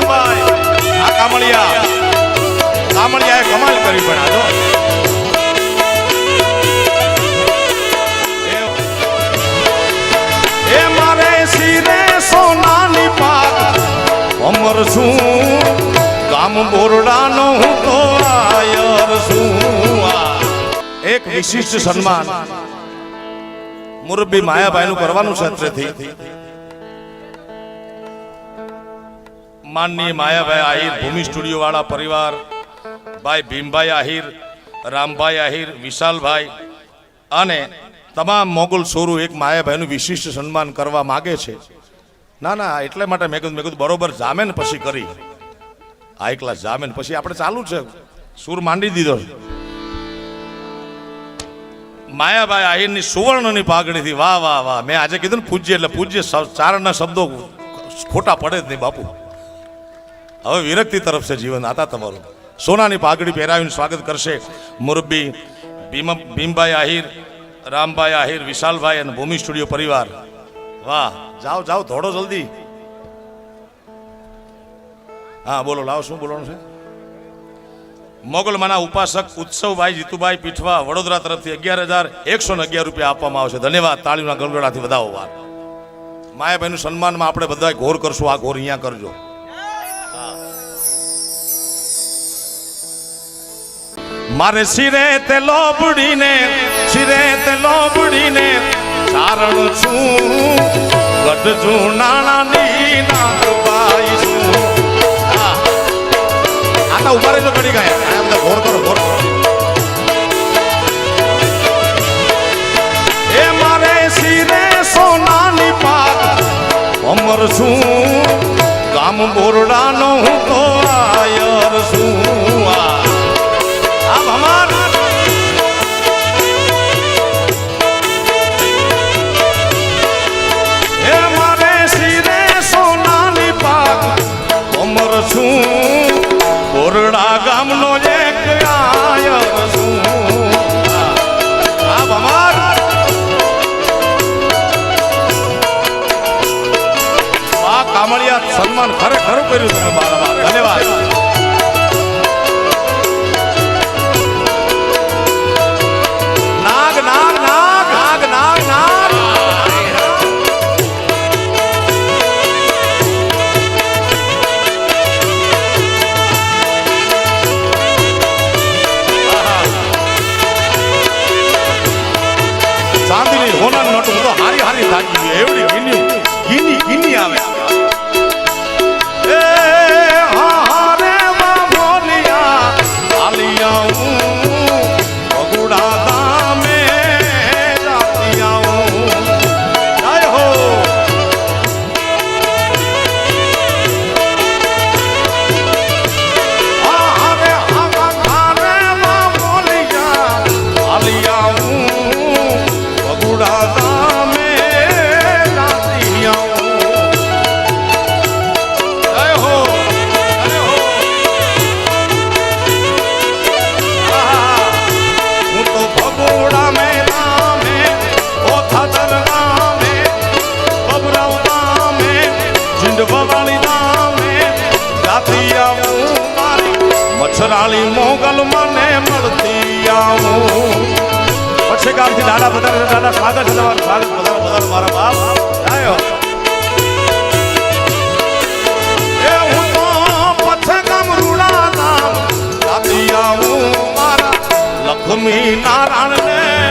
ભાઈ આ કામળિયાએ કમાલ કરી પણ આજો એ મારે શિરે સોનાની પાક અમર છું ગામ બોરડાનો હું તો આયર છું એક વિશિષ્ટ સન્માન મુરબ્બી માયાભાઈનું કરવાનું છે અત્રેથી માનનીય માયાભાઈ આહિર ભૂમિ સ્ટુડિયો વાળા પરિવાર ભાઈ ભીમભાઈ આહિર રામભાઈ આહિર વિશાલભાઈ અને તમામ મોગલ સોરું એક માયાભાઈનું વિશિષ્ટ સન્માન કરવા માગે છે ના એટલે માટે મેં કીધું બરોબર જામે ને પછી કરી આ એકલા જામે ને પછી આપણે ચાલુ છે સૂર માંડી દીધો માયાભાઈ આહિરની સુવર્ણની પાઘડીથી વાહ વાહ વાહ મેં આજે કીધું ને પૂજ્ય એટલે પૂજ્ય ચારણના શબ્દો ખોટા પડે જ નહીં બાપુ હવે વિરક્તિ તરફ છે જીવન આતા તમારું સોનાની પાઘડી પહેરાવીને સ્વાગત કરશે મુરબ્બી ભીમભાઈ આહિર રામભાઈ આહિર વિશાલભાઈ અને ભૂમિ સ્ટુડિયો પરિવાર વાહ જાઓ થોડો જલ્દી હા બોલો લાવો શું બોલવાનું છે મોગલમાના ઉપાસક ઉત્સવભાઈ જીતુભાઈ પીઠવા વડોદરા તરફથી 11,111 રૂપિયા આપવામાં આવશે ધન્યવાદ તાળીના ગળગડાથી વધાવો વાર માયાભાઈનું સન્માનમાં આપણે બધા ઘોર કરશું આ ઘોર અહીંયા કરજો મારે શિરે તે લોબડીને ચારણ છું ગઢ નાણાની નાગબાઈ છું આના ઉભા રહેજો ઘડી ગયા આ બધા ઘોર કરો એ મારે શિરે સોનાની પાક અમર છું ગામ બોરડાનો હું તો આયર છું બોરડા ગામનો એક આયર છું આ ભમાર આ કામળિયા સન્માન ખરેખર કર્યું તમે મારા ધન્યવાદ નાગ નાગ નાગ નાગ નાગ નાગ ચાંદની હોના નોટ તો હારી થાકી એવડી ગીની આવે એ હારે બાબોલિયા આલિયા બગુડા ગામે જાતિયા જય હો હારે બાબોલિયા આલિયા મચ્છરાળી મોગલ મને મળતી આવું પછી ગામથી દાદા સ્વાગત છે તમારું સ્વાગત બધા મારા બાપ આવ્યો એ હું તો પછી ગામ રૂડા નામ દાદી આવું મારા લક્ષ્મી નારાયણ ને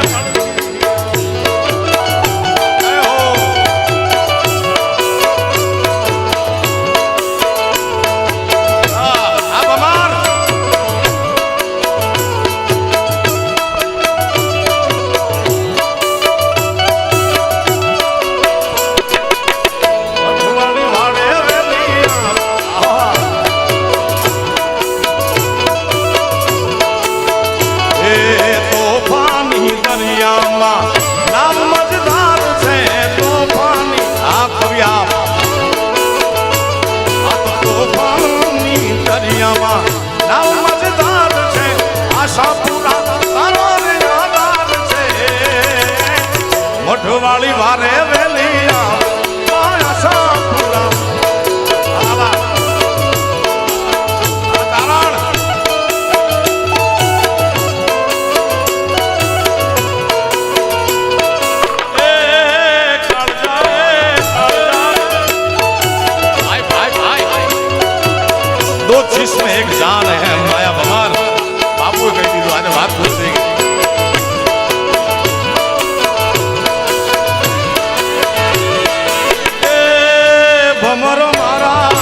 વાળી વારે વેલી जिसमें एक जान है माया भगवान बापू कही દીધું આજે વાત પૂરી થઈ ગઈ એ ભમરો મારા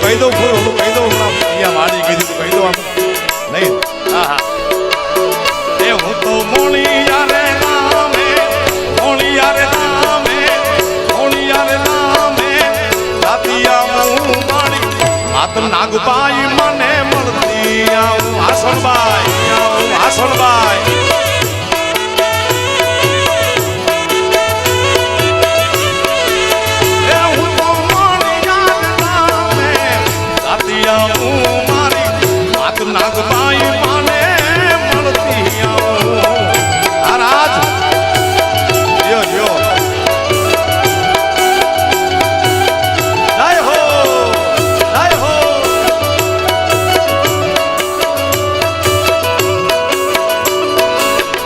કહી દઉં ઓલું કહી દઉં અહીંયા વાડી કીધું તું કહી દઉં આમ નહીં હા હા એ હું તો મોણિયા રે નામે જાતિયા હું માણી માત્ર નાગબાઈ મને મળતી આવું હાસણબાઈ નાગબાઈ માને મળતી આ રાજ જો જો જય હો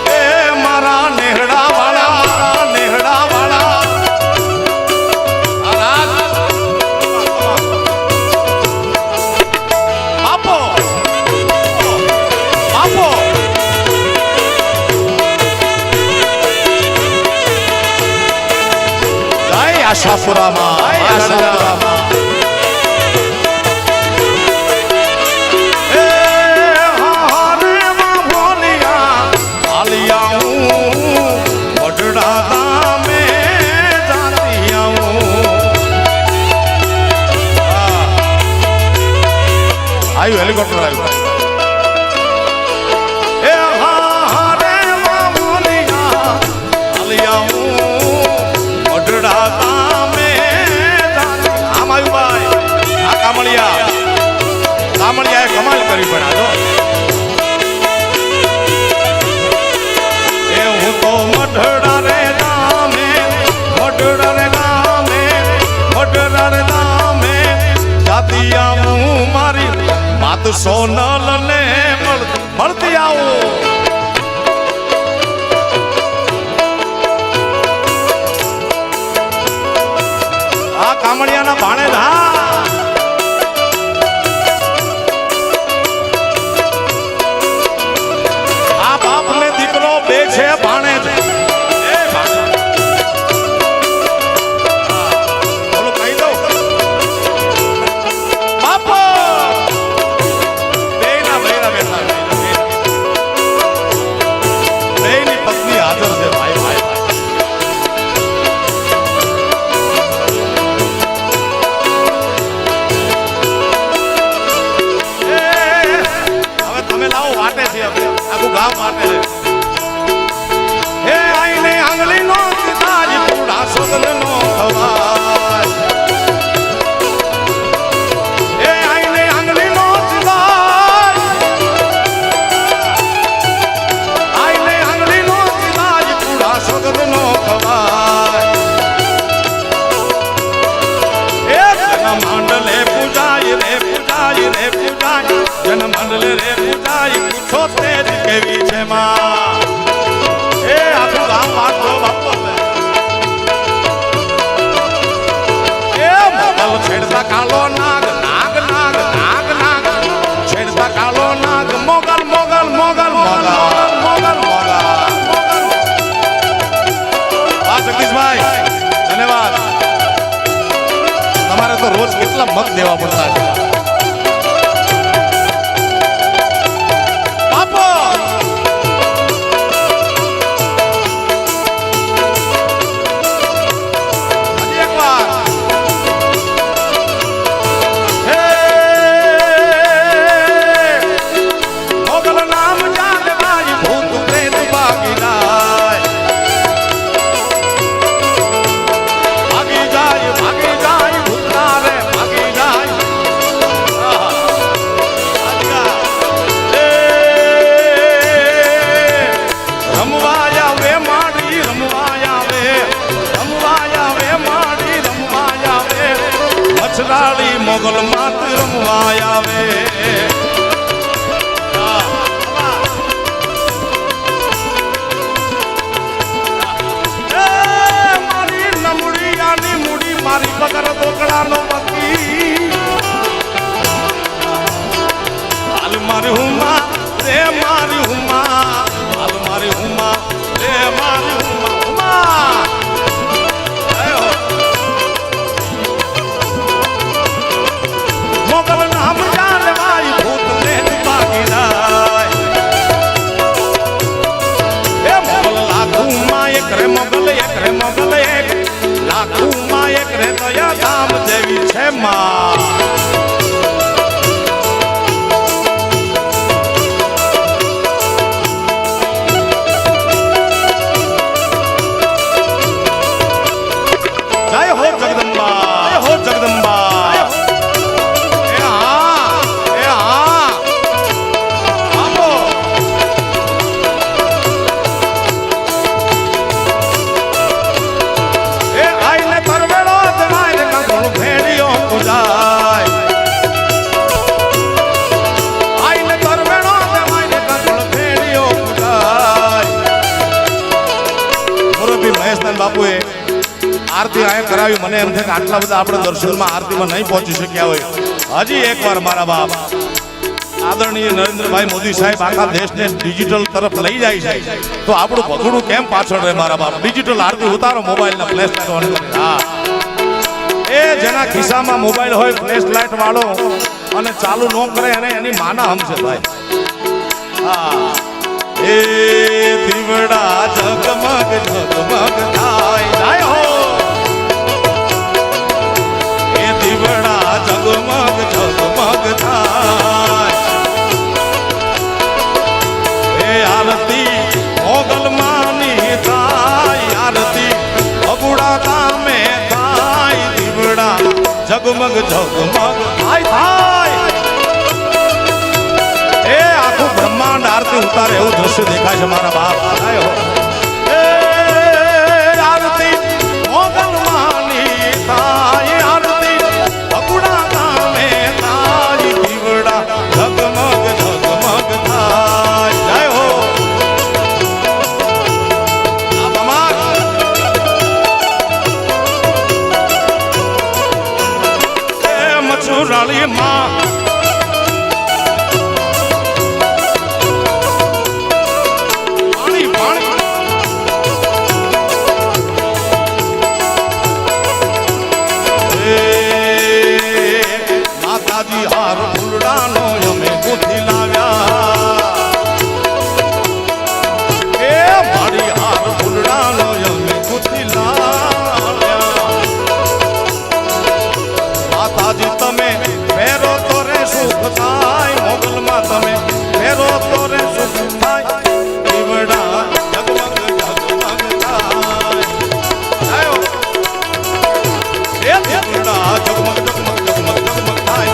એ મારા નેહડા વાળા આ રાજ બાપો આશાપુરામાં એ હારે માં ભોલિયા આલિયા હું વડડા ગામે જાતી આવું આવ્યું હેલિકોપ્ટર આવ્યું એ હારે માં ભોલિયા આલિયા હું વડડા કામળિયાએ કમાલ કરી પણ આજો એ હું તો મઢડા રે ગામે જાતિયા હું મારી માત સોનલ ને મળતી આવું આ કામળિયાના ભાણે બે છે ભાણે બોલો કહી દઉં બાપો બેના બેની પત્ની હાજર છે ભાઈ હવે તમે લાવો વાટે છે આખું ગામ વાટે છે આંગળીનો તાજ પૂડા સોગલનો ખવાય એ આઈને આંગળીનો તાજ પૂડા સોગલનો ખવાય એ જન મંડલે પૂજાય જન મંડલે રે પૂજાય પૂછો તેજ કેવી છે માં એ આખું ગામ વાતો બાપુ એ મોગલ છેડતા કાળો નાગ છેડતા કાળો નાગ મોગલ જગદીશભાઈ ધન્યવાદ તમારે તો રોજ કેટલા મત દેવા પડતા છે મોગલ માત રમવા આવે મારી નમડી આની મૂડી મારી પગર દોકડાનો મકી હાલ મારી હુમા રે મારી હુમા હાલ મારી હુમા રે મારી હુમા હુમા મોગલ નામ જાનવાઈ ભૂત ને બાકી રાય એ મોગલ લાખું માં એક રે મોગલ એક લાખું માં એક રે દયા ધામ દેવી છે માં જય હો જગદંબા જય હો જગદંબા બાપુએ આરતી આયા કરાવી મને એમ થાય કે આટલા બધા આપણે દર્શનમાં આરતીમાં નહીં પહોંચી શક્યા હોય હજી એકવાર મારા બાપ આદરણીય નરેન્દ્રભાઈ મોદી સાહેબ આખા દેશને ડિજિટલ તરફ લઈ જાય છે તો આપણું ભગડું કેમ પાછળ રહે મારા બાપ ડિજિટલ આરતી ઉતારો મોબાઈલના ફ્લેશ લાઇટ ઓન કરી હા એ જેના ખિસ્સામાં મોબાઈલ હોય ફ્લેશ લાઇટ વાળો અને ચાલુ ન કરે અને એની માના હમશે ભાઈ હા એ દીવડા ઝગમગ ઝગમગ થાય જાય હો એ દીવડા ઝગમગ ઝગમગ થાય એ આરતી મોગલ માની થાય આરતી અબુડા ગામે થાય દીવડા ઝગમગ ઝગમગ થાય થાય એ આખું બ્રહ્માંડ આરતી ઉતારે એવું દ્રશ્ય દેખાય છે મારા બાપ એ આરતી મોગલ માની થાય આરતી બગુડા ગામે થાય દીવડા ઝગમગ ઝગમગ થાય જય હો આ બમાર એ મચુરાળી માં માતાજી હાર ફૂલડાનો અમે ગોથી લાવ્યા એ મારી હાર ફૂલડાનો અમે ગોથી લાવ્યા માતાજી તમે ફેરો તો રે સુખ થાય મોગલમાં તમે ફેરો તો રે સુખ થાય દીવડા ઝગમગ ઝગમગ થાય એ દીવડા ઝગમગ ઝગમગ ઝગમગ ઝગમગ થાય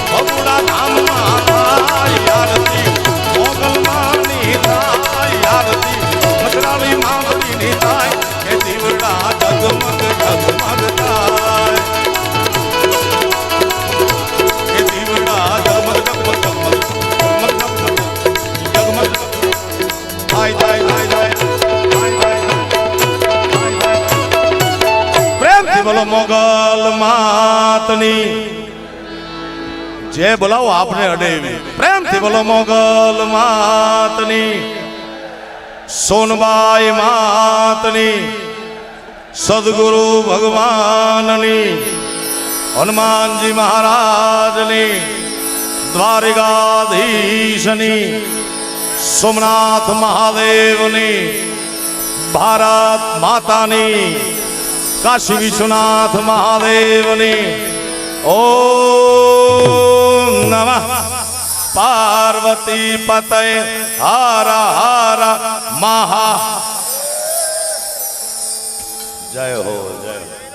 બગુડા ધામમાં થાય આરતી મોગલ માની થાય આરતી મચરાળી મામલીની થાય એ દીવડા ઝગમગ ઝગમગ થાય એ દીવડા ઝગમગ ઝગમગ ઝગમગ ઝગમગ થાય થાય થાય પ્રેમથી બોલો મોગલ માતની જય બોલાવો આપને અડેવી પ્રેમથી બોલો મોગલ માતની સોનબાઈ માતની સદગુરુ ભગવાનની હનુમાનજી મહારાજની દ્વારિકાધીશની સોમનાથ મહાદેવની ભારત માતાની કાશી વિશ્વનાથ મહાદેવની ઓમ નમઃ પાર્વતી પતય હર હર મહા જય હો જય હો